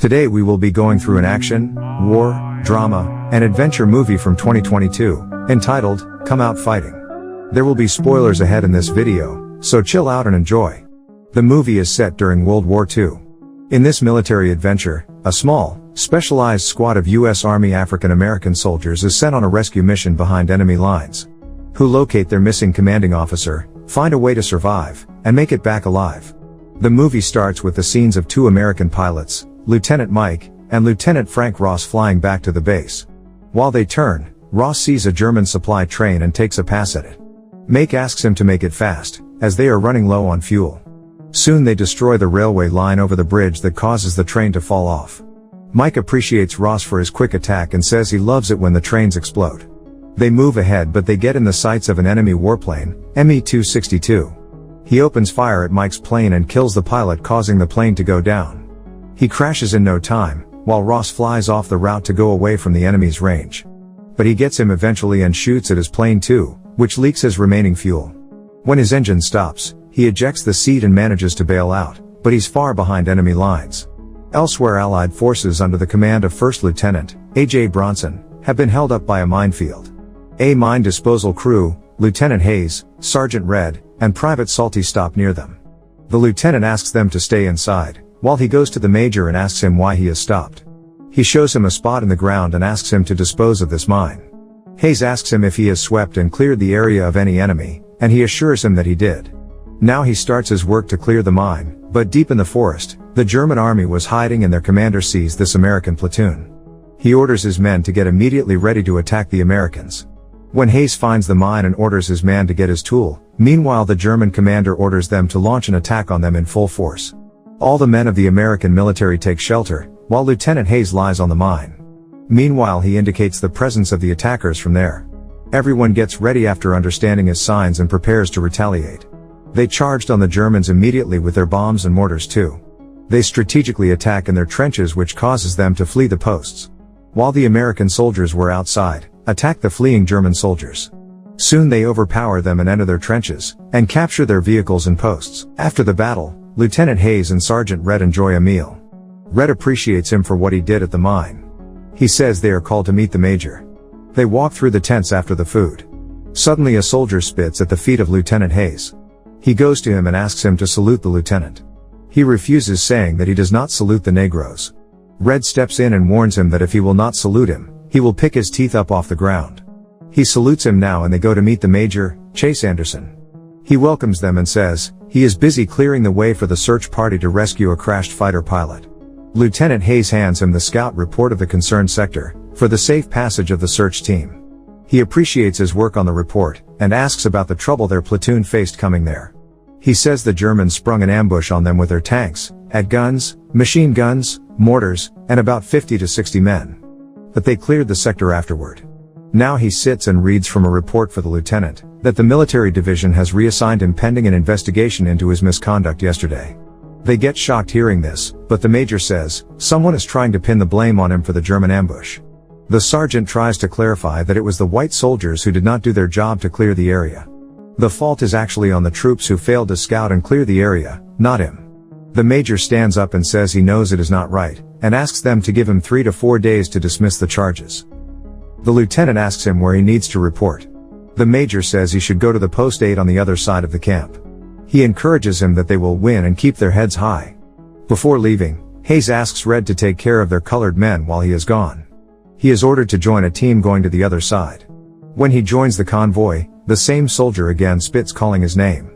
Today we will be going through an action, war, drama, and adventure movie from 2022, entitled, Come Out Fighting. There will be spoilers ahead in this video, so chill out and enjoy. The movie is set during World War II. In this military adventure, a small, specialized squad of U.S. Army African American soldiers is sent on a rescue mission behind enemy lines. Who locate their missing commanding officer, find a way to survive, and make it back alive. The movie starts with the scenes of two American pilots, Lieutenant Mike and Lieutenant Frank Ross, flying back to the base. While they turn, Ross sees a German supply train and takes a pass at it. Mike asks him to make it fast, as they are running low on fuel. Soon they destroy the railway line over the bridge that causes the train to fall off. Mike appreciates Ross for his quick attack and says he loves it when the trains explode. They move ahead, but they get in the sights of an enemy warplane, Me-262. He opens fire at Mike's plane and kills the pilot, causing the plane to go down. He crashes in no time, while Ross flies off the route to go away from the enemy's range. But he gets him eventually and shoots at his plane too, which leaks his remaining fuel. When his engine stops, he ejects the seat and manages to bail out, but he's far behind enemy lines. Elsewhere, Allied forces under the command of First Lieutenant A.J. Bronson have been held up by a minefield. A mine disposal crew, Lieutenant Hayes, Sergeant Red, and Private Salty stop near them. The lieutenant asks them to stay inside, while he goes to the major and asks him why he has stopped. He shows him a spot in the ground and asks him to dispose of this mine. Hayes asks him if he has swept and cleared the area of any enemy, and he assures him that he did. Now he starts his work to clear the mine, but deep in the forest, the German army was hiding and their commander sees this American platoon. He orders his men to get immediately ready to attack the Americans. When Hayes finds the mine and orders his man to get his tool, meanwhile the German commander orders them to launch an attack on them in full force. All the men of the American military take shelter, while Lieutenant Hayes lies on the mine. Meanwhile he indicates the presence of the attackers from there. Everyone gets ready after understanding his signs and prepares to retaliate. They charged on the Germans immediately with their bombs and mortars too. They strategically attack in their trenches, which causes them to flee the posts. While the American soldiers were outside, attack the fleeing German soldiers. Soon they overpower them and enter their trenches, and capture their vehicles and posts. After the battle, Lieutenant Hayes and Sergeant Red enjoy a meal. Red appreciates him for what he did at the mine. He says they are called to meet the major. They walk through the tents after the food. Suddenly a soldier spits at the feet of Lieutenant Hayes. He goes to him and asks him to salute the lieutenant. He refuses, saying that he does not salute the Negros. Red steps in and warns him that if he will not salute him, he will pick his teeth up off the ground. He salutes him now and they go to meet the major, Chase Anderson. He welcomes them and says he is busy clearing the way for the search party to rescue a crashed fighter pilot. Lieutenant Hayes hands him the scout report of the concerned sector, for the safe passage of the search team. He appreciates his work on the report, and asks about the trouble their platoon faced coming there. He says the Germans sprung an ambush on them with their tanks, guns, machine guns, mortars, and about 50 to 60 men. But they cleared the sector afterward. Now he sits and reads from a report for the lieutenant, that the military division has reassigned him pending an investigation into his misconduct yesterday. They get shocked hearing this, but the major says someone is trying to pin the blame on him for the German ambush. The sergeant tries to clarify that it was the white soldiers who did not do their job to clear the area. The fault is actually on the troops who failed to scout and clear the area, not him. The major stands up and says he knows it is not right, and asks them to give him 3 to 4 days to dismiss the charges. The lieutenant asks him where he needs to report. The major says he should go to the post 8 on the other side of the camp. He encourages him that they will win and keep their heads high. Before leaving, Hayes asks Red to take care of their colored men while he is gone. He is ordered to join a team going to the other side. When he joins the convoy, the same soldier again spits, calling his name.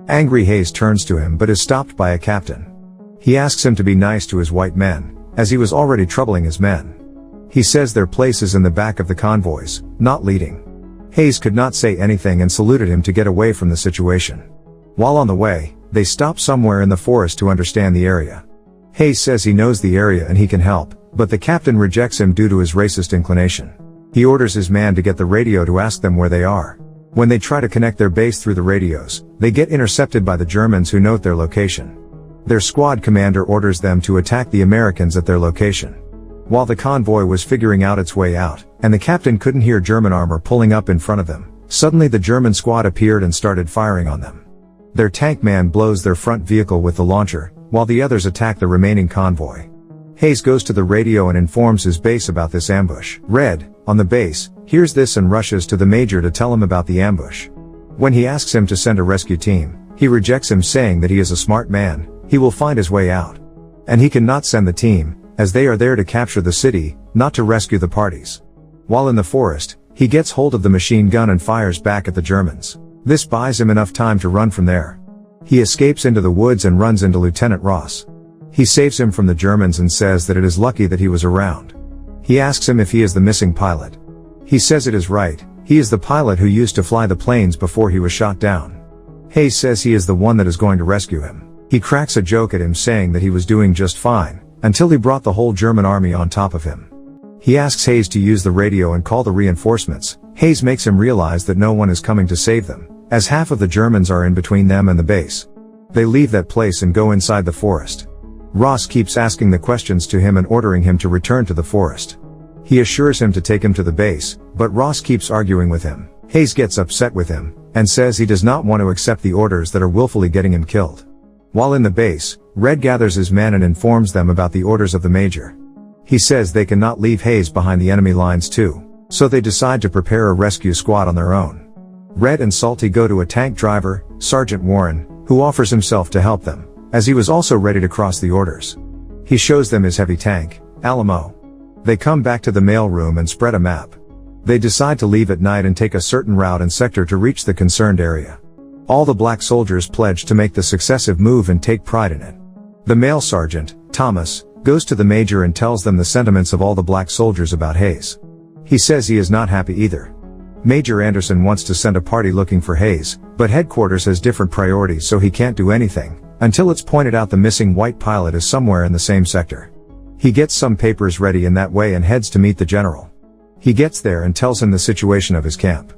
Angry Hayes turns to him but is stopped by a captain. He asks him to be nice to his white men, as he was already troubling his men. He says their place is in the back of the convoys, not leading. Hayes could not say anything and saluted him to get away from the situation. While on the way, they stop somewhere in the forest to understand the area. Hayes says he knows the area and he can help, but the captain rejects him due to his racist inclination. He orders his man to get the radio to ask them where they are. When they try to connect their base through the radios, they get intercepted by the Germans, who note their location. Their squad commander orders them to attack the Americans at their location. While the convoy was figuring out its way out, and the captain couldn't hear German armor pulling up in front of them, suddenly the German squad appeared and started firing on them. Their tank man blows their front vehicle with the launcher, while the others attack the remaining convoy. Hayes goes to the radio and informs his base about this ambush. Red, on the base, hears this and rushes to the major to tell him about the ambush. When he asks him to send a rescue team, he rejects him, saying that he is a smart man, he will find his way out. And he cannot send the team, as they are there to capture the city, not to rescue the parties. While in the forest, he gets hold of the machine gun and fires back at the Germans. This buys him enough time to run from there. He escapes into the woods and runs into Lieutenant Ross. He saves him from the Germans and says that it is lucky that he was around. He asks him if he is the missing pilot. He says it is right, he is the pilot who used to fly the planes before he was shot down. Hayes says he is the one that is going to rescue him. He cracks a joke at him, saying that he was doing just fine, until he brought the whole German army on top of him. He asks Hayes to use the radio and call the reinforcements. Hayes makes him realize that no one is coming to save them, as half of the Germans are in between them and the base. They leave that place and go inside the forest. Ross keeps asking the questions to him and ordering him to return to the forest. He assures him to take him to the base, but Ross keeps arguing with him. Hayes gets upset with him, and says he does not want to accept the orders that are willfully getting him killed. While in the base, Red gathers his men and informs them about the orders of the major. He says they cannot leave Hayes behind the enemy lines too, so they decide to prepare a rescue squad on their own. Red and Salty go to a tank driver, Sergeant Warren, who offers himself to help them, as he was also ready to cross the orders. He shows them his heavy tank, Alamo. They come back to the mail room and spread a map. They decide to leave at night and take a certain route and sector to reach the concerned area. All the black soldiers pledge to make the successive move and take pride in it. The male sergeant, Thomas, goes to the major and tells them the sentiments of all the black soldiers about Hayes. He says he is not happy either. Major Anderson wants to send a party looking for Hayes, but headquarters has different priorities, so he can't do anything, until it's pointed out the missing white pilot is somewhere in the same sector. He gets some papers ready in that way and heads to meet the general. He gets there and tells him the situation of his camp.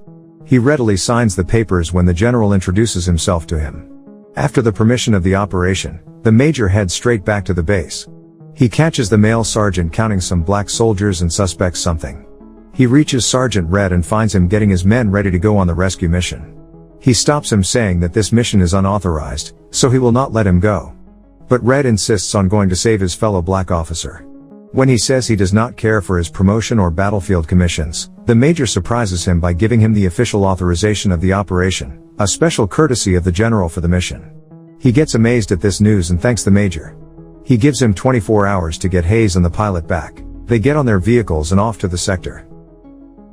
He readily signs the papers when the general introduces himself to him. After the permission of the operation, the major heads straight back to the base. He catches the male sergeant counting some black soldiers and suspects something. He reaches Sergeant Red and finds him getting his men ready to go on the rescue mission. He stops him, saying that this mission is unauthorized, so he will not let him go. But Red insists on going to save his fellow black officer. When he says he does not care for his promotion or battlefield commissions, the major surprises him by giving him the official authorization of the operation, a special courtesy of the general for the mission. He gets amazed at this news and thanks the major. He gives him 24 hours to get Hayes and the pilot back. They get on their vehicles and off to the sector.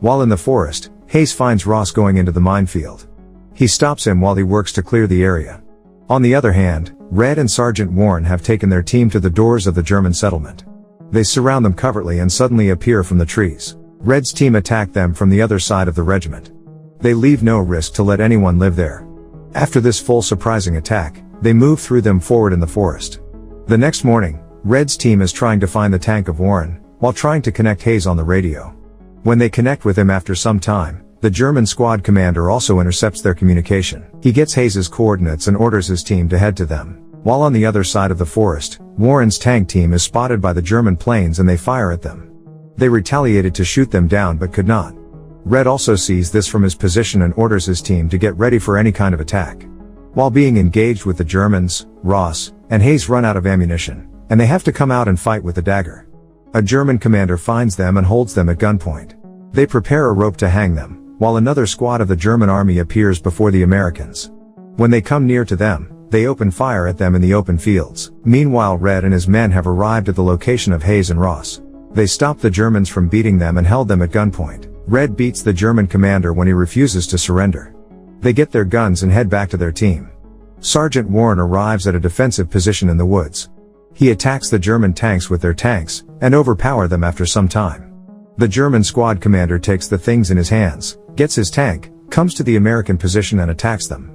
While in the forest, Hayes finds Ross going into the minefield. He stops him while he works to clear the area. On the other hand, Red and Sergeant Warren have taken their team to the doors of the German settlement. They surround them covertly and suddenly appear from the trees. Red's team attack them from the other side of the regiment. They leave no risk to let anyone live there. After this full surprising attack, they move through them forward in the forest. The next morning, Red's team is trying to find the tank of Warren, while trying to connect Hayes on the radio. When they connect with him after some time, the German squad commander also intercepts their communication. He gets Hayes's coordinates and orders his team to head to them. While on the other side of the forest, Warren's tank team is spotted by the German planes and they fire at them. They retaliated to shoot them down but could not. Red also sees this from his position and orders his team to get ready for any kind of attack. While being engaged with the Germans, Ross and Hayes run out of ammunition, and they have to come out and fight with the dagger. A German commander finds them and holds them at gunpoint. They prepare a rope to hang them, while another squad of the German army appears before the Americans. When they come near to them, they open fire at them in the open fields. Meanwhile, Red and his men have arrived at the location of Hayes and Ross. They stop the Germans from beating them and held them at gunpoint. Red beats the German commander when he refuses to surrender. They get their guns and head back to their team. Sergeant Warren arrives at a defensive position in the woods. He attacks the German tanks with their tanks, and overpower them after some time. The German squad commander takes the things in his hands, gets his tank, comes to the American position and attacks them.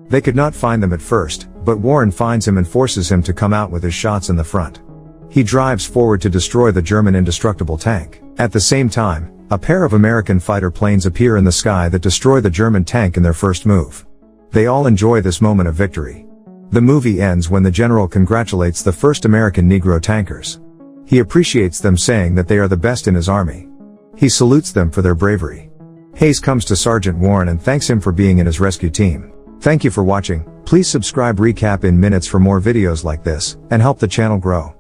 They could not find them at first, but Warren finds him and forces him to come out with his shots in the front. He drives forward to destroy the German indestructible tank. At the same time, a pair of American fighter planes appear in the sky that destroy the German tank in their first move. They all enjoy this moment of victory. The movie ends when the general congratulates the first American Negro tankers. He appreciates them, saying that they are the best in his army. He salutes them for their bravery. Hayes comes to Sergeant Warren and thanks him for being in his rescue team. Thank you for watching. Please subscribe recap in minutes for more videos like this, and help the channel grow.